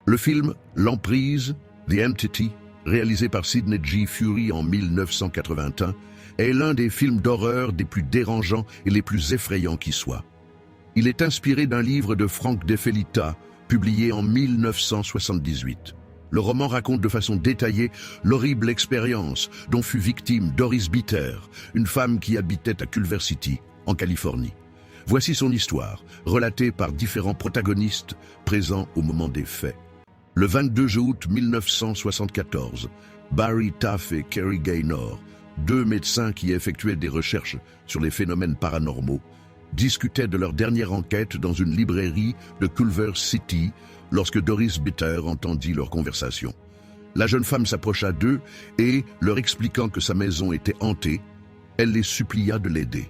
Le film L'Emprise, The Entity, réalisé par Sidney G. Furie en 1981, est l'un des films d'horreur des plus dérangeants et les plus effrayants qui soient. Il est inspiré d'un livre de Frank De Felitta, publié en 1978. Le roman raconte de façon détaillée l'horrible expérience dont fut victime Doris Bitter, une femme qui habitait à Culver City, en Californie. Voici son histoire, relatée par différents protagonistes présents au moment des faits. Le 22 août 1974, Barry Taff et Kerry Gaynor, deux médecins qui effectuaient des recherches sur les phénomènes paranormaux, discutaient de leur dernière enquête dans une librairie de Culver City lorsque Doris Bitter entendit leur conversation. La jeune femme s'approcha d'eux et, leur expliquant que sa maison était hantée, elle les supplia de l'aider.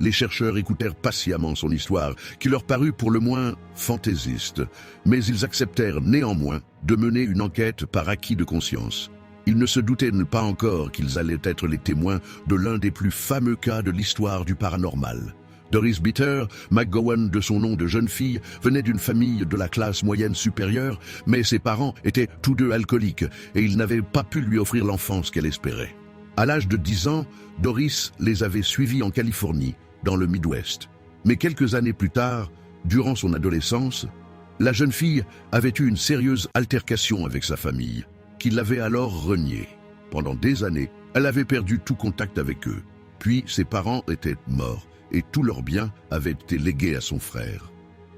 Les chercheurs écoutèrent patiemment son histoire, qui leur parut pour le moins fantaisiste, mais ils acceptèrent néanmoins de mener une enquête par acquis de conscience. Ils ne se doutaient pas encore qu'ils allaient être les témoins de l'un des plus fameux cas de l'histoire du paranormal. Doris Bitter, McGowan de son nom de jeune fille, venait d'une famille de la classe moyenne supérieure, mais ses parents étaient tous deux alcooliques et ils n'avaient pas pu lui offrir l'enfance qu'elle espérait. À l'âge de 10 ans, Doris les avait suivis en Californie, dans le Midwest. Mais quelques années plus tard, durant son adolescence, la jeune fille avait eu une sérieuse altercation avec sa famille, qui l'avait alors reniée. Pendant des années, elle avait perdu tout contact avec eux. Puis ses parents étaient morts et tous leurs biens avaient été légués à son frère.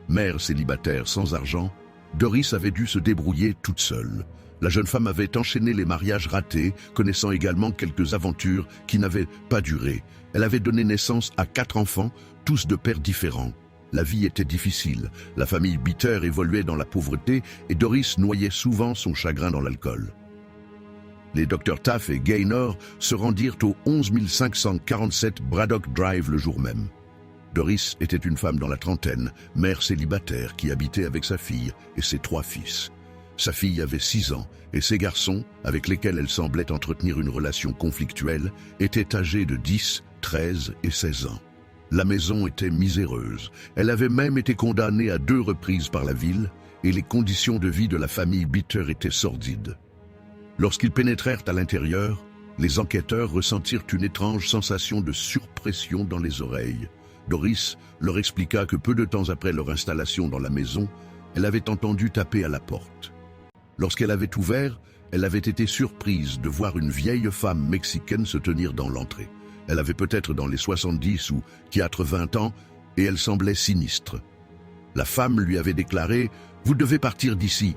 Mère célibataire sans argent, Doris avait dû se débrouiller toute seule. La jeune femme avait enchaîné les mariages ratés, connaissant également quelques aventures qui n'avaient pas duré. Elle avait donné naissance à 4 enfants, tous de pères différents. La vie était difficile, la famille Bitter évoluait dans la pauvreté et Doris noyait souvent son chagrin dans l'alcool. Les docteurs Taff et Gaynor se rendirent au 11 547 Braddock Drive le jour même. Doris était une femme dans la trentaine, mère célibataire qui habitait avec sa fille et ses 3 fils. Sa fille avait 6 ans et ses garçons, avec lesquels elle semblait entretenir une relation conflictuelle, étaient âgés de 10, 13 et 16 ans. La maison était miséreuse. Elle avait même été condamnée à 2 reprises par la ville et les conditions de vie de la famille Bitter étaient sordides. Lorsqu'ils pénétrèrent à l'intérieur, les enquêteurs ressentirent une étrange sensation de surpression dans les oreilles. Doris leur expliqua que peu de temps après leur installation dans la maison, elle avait entendu taper à la porte. Lorsqu'elle avait ouvert, elle avait été surprise de voir une vieille femme mexicaine se tenir dans l'entrée. Elle avait peut-être dans les 70 ou 80 ans et elle semblait sinistre. La femme lui avait déclaré « Vous devez partir d'ici.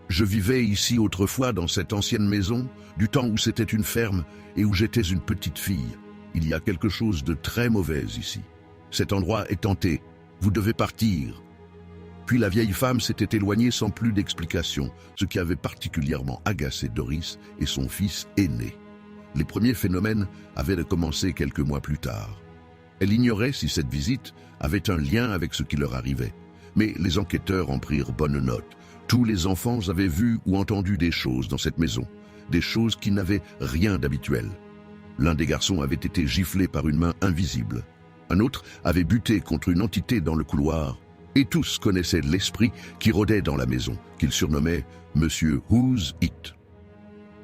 Je vivais ici autrefois dans cette ancienne maison, du temps où c'était une ferme et où j'étais une petite fille. Il y a quelque chose de très mauvais ici. Cet endroit est hanté. Vous devez partir. » Puis la vieille femme s'était éloignée sans plus d'explication, ce qui avait particulièrement agacé Doris et son fils aîné. Les premiers phénomènes avaient commencé quelques mois plus tard. Elle ignorait si cette visite avait un lien avec ce qui leur arrivait, mais les enquêteurs en prirent bonne note. Tous les enfants avaient vu ou entendu des choses dans cette maison, des choses qui n'avaient rien d'habituel. L'un des garçons avait été giflé par une main invisible. Un autre avait buté contre une entité dans le couloir. Et tous connaissaient l'esprit qui rôdait dans la maison, qu'ils surnommaient Monsieur Who's It.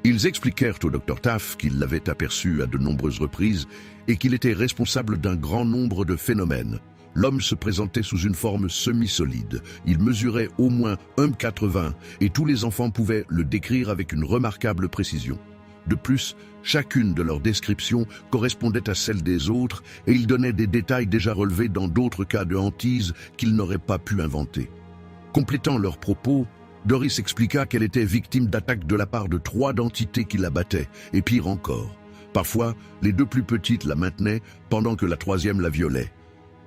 Ils expliquèrent au docteur Taff qu'il l'avait aperçu à de nombreuses reprises et qu'il était responsable d'un grand nombre de phénomènes. L'homme se présentait sous une forme semi-solide. Il mesurait au moins 1,80 m et tous les enfants pouvaient le décrire avec une remarquable précision. De plus, chacune de leurs descriptions correspondait à celle des autres et ils donnaient des détails déjà relevés dans d'autres cas de hantise qu'ils n'auraient pas pu inventer. Complétant leurs propos, Doris expliqua qu'elle était victime d'attaques de la part de 3 entités qui la battaient, et pire encore. Parfois, les 2 plus petites la maintenaient pendant que la 3e la violait.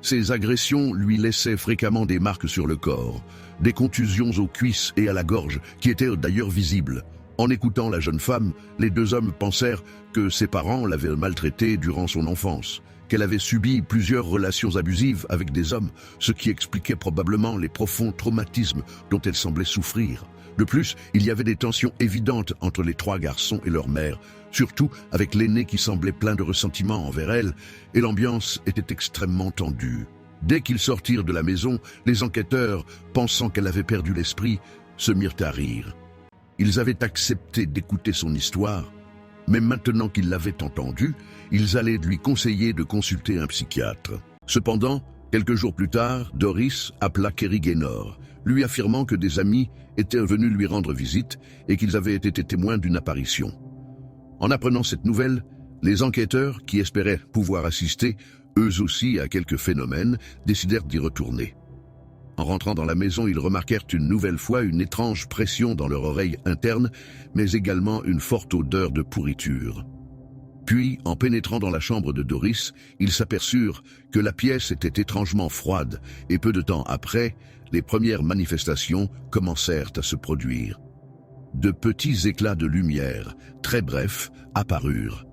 Ces agressions lui laissaient fréquemment des marques sur le corps, des contusions aux cuisses et à la gorge qui étaient d'ailleurs visibles. En écoutant la jeune femme, les 2 hommes pensèrent que ses parents l'avaient maltraitée durant son enfance, qu'elle avait subi plusieurs relations abusives avec des hommes, ce qui expliquait probablement les profonds traumatismes dont elle semblait souffrir. De plus, il y avait des tensions évidentes entre les 3 garçons et leur mère, surtout avec l'aîné qui semblait plein de ressentiment envers elle, et l'ambiance était extrêmement tendue. Dès qu'ils sortirent de la maison, les enquêteurs, pensant qu'elle avait perdu l'esprit, se mirent à rire. Ils avaient accepté d'écouter son histoire, mais maintenant qu'ils l'avaient entendue, ils allaient lui conseiller de consulter un psychiatre. Cependant, quelques jours plus tard, Doris appela Kerry Gaynor, lui affirmant que des amis étaient venus lui rendre visite et qu'ils avaient été témoins d'une apparition. En apprenant cette nouvelle, les enquêteurs, qui espéraient pouvoir assister, eux aussi, à quelques phénomènes, décidèrent d'y retourner. En rentrant dans la maison, ils remarquèrent une nouvelle fois une étrange pression dans leur oreille interne, mais également une forte odeur de pourriture. Puis, en pénétrant dans la chambre de Doris, ils s'aperçurent que la pièce était étrangement froide, et peu de temps après, les premières manifestations commencèrent à se produire. De petits éclats de lumière, très brefs, apparurent.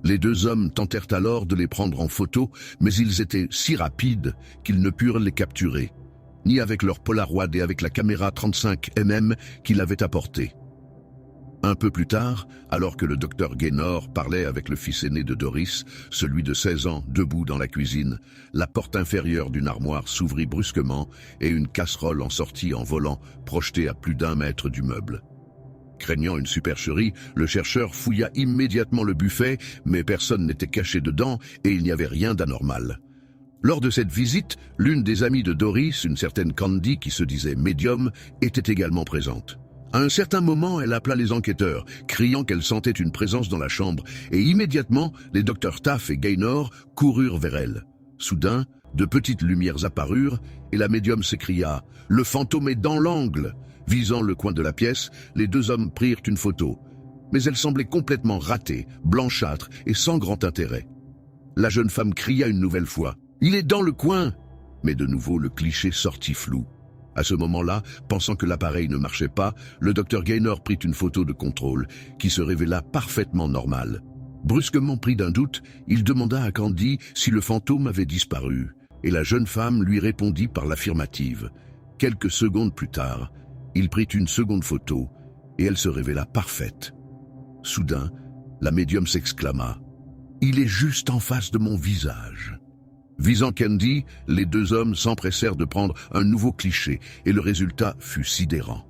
Les deux hommes tentèrent alors de les prendre en photo, mais ils étaient si rapides qu'ils ne purent les capturer, ni avec leur Polaroid et avec la caméra 35 mm qu'ils avaient apportée. Un peu plus tard, alors que le docteur Gaynor parlait avec le fils aîné de Doris, celui de 16 ans, debout dans la cuisine, la porte inférieure d'une armoire s'ouvrit brusquement et une casserole en sortit en volant, projetée à plus d'1 mètre du meuble. Craignant une supercherie, le chercheur fouilla immédiatement le buffet, mais personne n'était caché dedans et il n'y avait rien d'anormal. Lors de cette visite, l'une des amies de Doris, une certaine Candy qui se disait médium, était également présente. À un certain moment, elle appela les enquêteurs, criant qu'elle sentait une présence dans la chambre, et immédiatement, les docteurs Taff et Gaynor coururent vers elle. Soudain, de petites lumières apparurent, et la médium s'écria « Le fantôme est dans l'angle !» Visant le coin de la pièce, les deux hommes prirent une photo. Mais elle semblait complètement ratée, blanchâtre et sans grand intérêt. La jeune femme cria une nouvelle fois « Il est dans le coin !» Mais de nouveau, le cliché sortit flou. À ce moment-là, pensant que l'appareil ne marchait pas, le docteur Gaynor prit une photo de contrôle, qui se révéla parfaitement normale. Brusquement pris d'un doute, il demanda à Candy si le fantôme avait disparu, et la jeune femme lui répondit par l'affirmative. Quelques secondes plus tard, il prit une seconde photo, et elle se révéla parfaite. Soudain, la médium s'exclama « Il est juste en face de mon visage !» Visant Candy, les deux hommes s'empressèrent de prendre un nouveau cliché, et le résultat fut sidérant.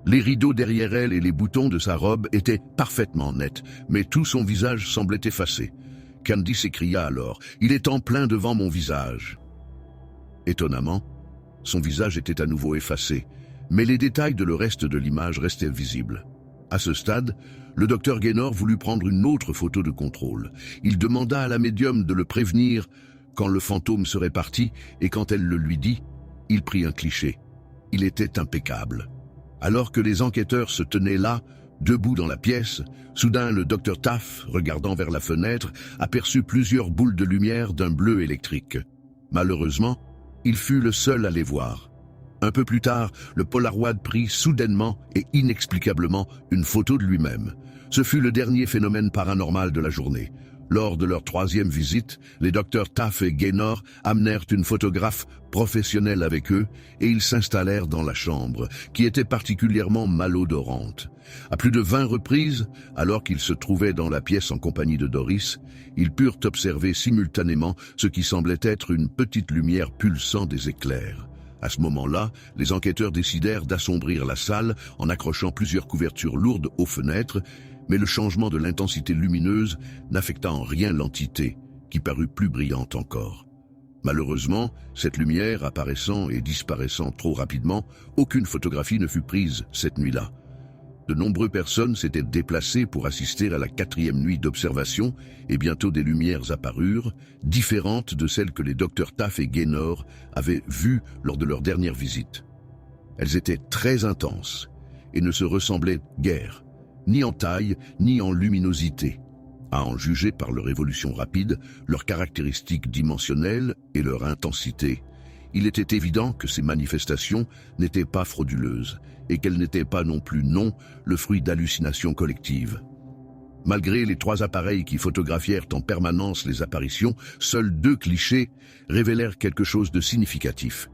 Les rideaux derrière elle et les boutons de sa robe étaient parfaitement nets, mais tout son visage semblait effacé. Candy s'écria alors « Il est en plein devant mon visage !» Étonnamment, son visage était à nouveau effacé, mais les détails de le reste de l'image restaient visibles. À ce stade, le docteur Gaynor voulut prendre une autre photo de contrôle. Il demanda à la médium de le prévenir quand le fantôme serait parti, et quand elle le lui dit, il prit un cliché. Il était impeccable. Alors que les enquêteurs se tenaient là, debout dans la pièce, soudain le docteur Taff, regardant vers la fenêtre, aperçut plusieurs boules de lumière d'un bleu électrique. Malheureusement, il fut le seul à les voir. Un peu plus tard, le Polaroid prit soudainement et inexplicablement une photo de lui-même. Ce fut le dernier phénomène paranormal de la journée. Lors de leur troisième visite, les docteurs Taff et Gaynor amenèrent une photographe professionnelle avec eux et ils s'installèrent dans la chambre, qui était particulièrement malodorante. À plus de 20 reprises, alors qu'ils se trouvaient dans la pièce en compagnie de Doris, ils purent observer simultanément ce qui semblait être une petite lumière pulsant des éclairs. À ce moment-là, les enquêteurs décidèrent d'assombrir la salle en accrochant plusieurs couvertures lourdes aux fenêtres, mais le changement de l'intensité lumineuse n'affecta en rien l'entité, qui parut plus brillante encore. Malheureusement, cette lumière apparaissant et disparaissant trop rapidement, aucune photographie ne fut prise cette nuit-là. De nombreuses personnes s'étaient déplacées pour assister à la 4e nuit d'observation et bientôt des lumières apparurent, différentes de celles que les docteurs Taff et Gaynor avaient vues lors de leur dernière visite. Elles étaient très intenses et ne se ressemblaient guère, ni en taille, ni en luminosité. À en juger par leur évolution rapide, leurs caractéristiques dimensionnelles et leur intensité, il était évident que ces manifestations n'étaient pas frauduleuses et qu'elles n'étaient pas non plus le fruit d'hallucinations collectives. Malgré les 3 appareils qui photographièrent en permanence les apparitions, seuls 2 clichés révélèrent quelque chose de significatif.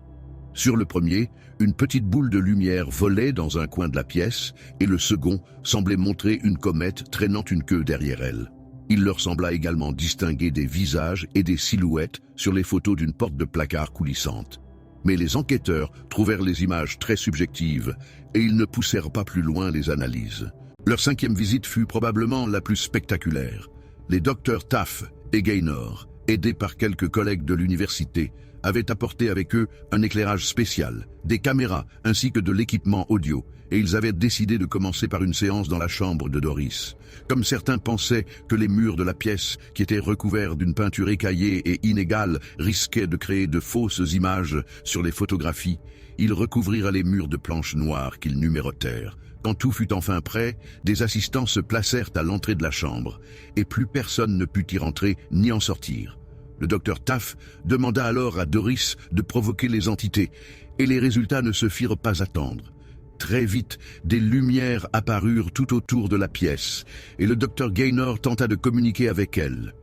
Sur le premier, une petite boule de lumière volait dans un coin de la pièce et le second semblait montrer une comète traînant une queue derrière elle. Il leur sembla également distinguer des visages et des silhouettes sur les photos d'une porte de placard coulissante. Mais les enquêteurs trouvèrent les images très subjectives et ils ne poussèrent pas plus loin les analyses. Leur 5e visite fut probablement la plus spectaculaire. Les docteurs Taff et Gaynor, aidés par quelques collègues de l'université, avaient apporté avec eux un éclairage spécial, des caméras ainsi que de l'équipement audio, et ils avaient décidé de commencer par une séance dans la chambre de Doris. Comme certains pensaient que les murs de la pièce, qui étaient recouverts d'une peinture écaillée et inégale, risquaient de créer de fausses images sur les photographies, ils recouvrirent les murs de planches noires qu'ils numérotèrent. Quand tout fut enfin prêt, des assistants se placèrent à l'entrée de la chambre, et plus personne ne put y rentrer ni en sortir. Le docteur Taff demanda alors à Doris de provoquer les entités, et les résultats ne se firent pas attendre. Très vite, des lumières apparurent tout autour de la pièce, et le docteur Gaynor tenta de communiquer avec elles.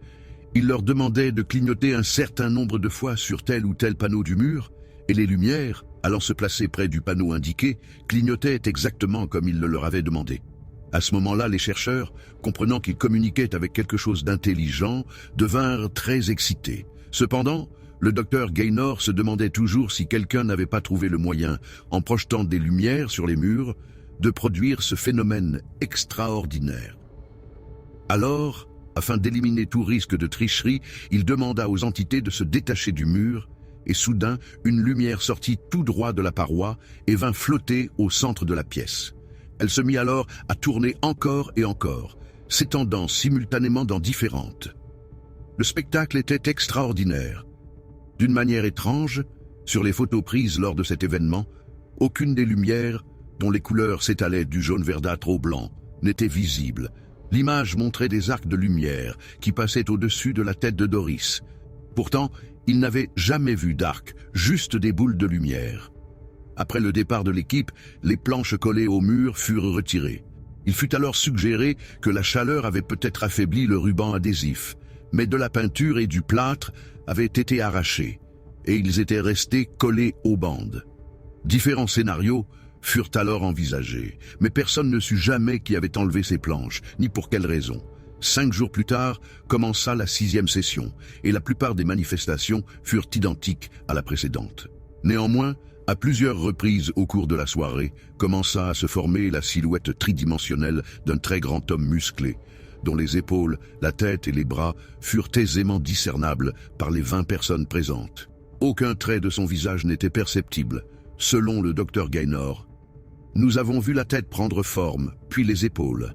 Il leur demandait de clignoter un certain nombre de fois sur tel ou tel panneau du mur, et les lumières, allant se placer près du panneau indiqué, clignotaient exactement comme il le leur avait demandé. À ce moment-là, les chercheurs, comprenant qu'ils communiquaient avec quelque chose d'intelligent, devinrent très excités. Cependant, le docteur Gaynor se demandait toujours si quelqu'un n'avait pas trouvé le moyen, en projetant des lumières sur les murs, de produire ce phénomène extraordinaire. Alors, afin d'éliminer tout risque de tricherie, il demanda aux entités de se détacher du mur, et soudain, une lumière sortit tout droit de la paroi et vint flotter au centre de la pièce. Elle se mit alors à tourner encore et encore, s'étendant simultanément dans différentes. Le spectacle était extraordinaire. D'une manière étrange, sur les photos prises lors de cet événement, aucune des lumières, dont les couleurs s'étalaient du jaune verdâtre au blanc, n'était visible. L'image montrait des arcs de lumière qui passaient au-dessus de la tête de Doris. Pourtant, il n'avait jamais vu d'arc, juste des boules de lumière. Après le départ de l'équipe, les planches collées au mur furent retirées. Il fut alors suggéré que la chaleur avait peut-être affaibli le ruban adhésif, mais de la peinture et du plâtre avaient été arrachés, et ils étaient restés collés aux bandes. Différents scénarios furent alors envisagés, mais personne ne sut jamais qui avait enlevé ces planches, ni pour quelle raison. 5 jours plus tard, commença la 6e session, et la plupart des manifestations furent identiques à la précédente. Néanmoins, à plusieurs reprises au cours de la soirée, commença à se former la silhouette tridimensionnelle d'un très grand homme musclé, dont les épaules, la tête et les bras furent aisément discernables par les 20 personnes présentes. Aucun trait de son visage n'était perceptible. Selon le docteur Gaynor, nous avons vu la tête prendre forme, puis les épaules.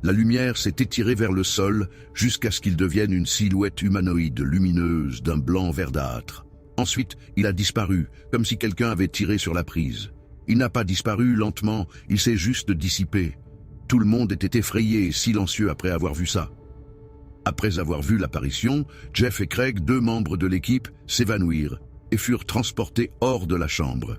La lumière s'est étirée vers le sol jusqu'à ce qu'il devienne une silhouette humanoïde lumineuse d'un blanc verdâtre. Ensuite, il a disparu, comme si quelqu'un avait tiré sur la prise. Il n'a pas disparu lentement, il s'est juste dissipé. Tout le monde était effrayé et silencieux après avoir vu ça. Après avoir vu l'apparition, Jeff et Craig, 2 membres de l'équipe, s'évanouirent et furent transportés hors de la chambre.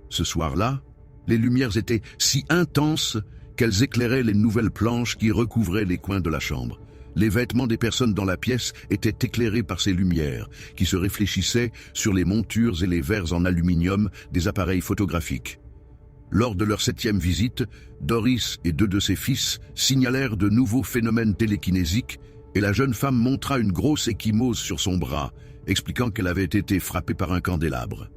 Ce soir-là, les lumières étaient si intenses qu'elles éclairaient les nouvelles planches qui recouvraient les coins de la chambre. Les vêtements des personnes dans la pièce étaient éclairés par ces lumières, qui se réfléchissaient sur les montures et les verres en aluminium des appareils photographiques. Lors de leur 7e visite, Doris et 2 de ses fils signalèrent de nouveaux phénomènes télékinésiques et la jeune femme montra une grosse ecchymose sur son bras, expliquant qu'elle avait été frappée par un candélabre.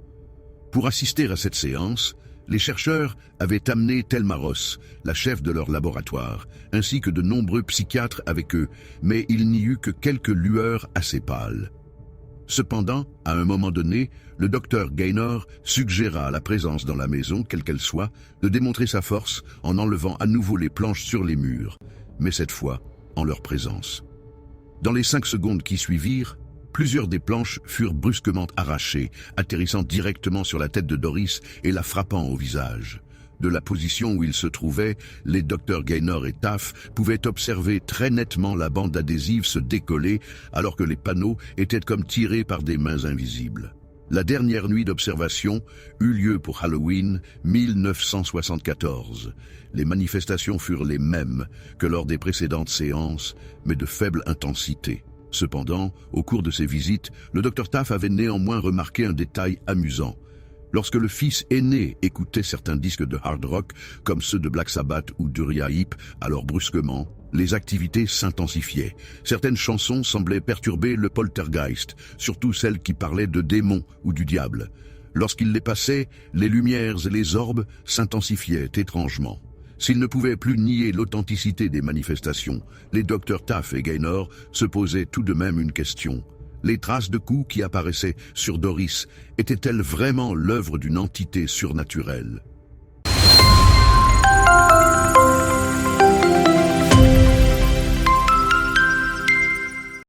Pour assister à cette séance, les chercheurs avaient amené Thelma Ross, la chef de leur laboratoire, ainsi que de nombreux psychiatres avec eux, mais il n'y eut que quelques lueurs assez pâles. Cependant, à un moment donné, le docteur Gaynor suggéra à la présence dans la maison, quelle qu'elle soit, de démontrer sa force en enlevant à nouveau les planches sur les murs, mais cette fois en leur présence. Dans les 5 secondes qui suivirent, plusieurs des planches furent brusquement arrachées, atterrissant directement sur la tête de Doris et la frappant au visage. De la position où ils se trouvaient, les docteurs Gaynor et Taff pouvaient observer très nettement la bande adhésive se décoller alors que les panneaux étaient comme tirés par des mains invisibles. La dernière nuit d'observation eut lieu pour Halloween 1974. Les manifestations furent les mêmes que lors des précédentes séances, mais de faible intensité. Cependant, au cours de ces visites, le docteur Taff avait néanmoins remarqué un détail amusant. Lorsque le fils aîné écoutait certains disques de hard rock, comme ceux de Black Sabbath ou d'Uriah Heep, alors brusquement, les activités s'intensifiaient. Certaines chansons semblaient perturber le poltergeist, surtout celles qui parlaient de démons ou du diable. Lorsqu'il les passait, les lumières et les orbes s'intensifiaient étrangement. S'ils ne pouvaient plus nier l'authenticité des manifestations, les docteurs Taff et Gaynor se posaient tout de même une question. Les traces de coups qui apparaissaient sur Doris étaient-elles vraiment l'œuvre d'une entité surnaturelle ?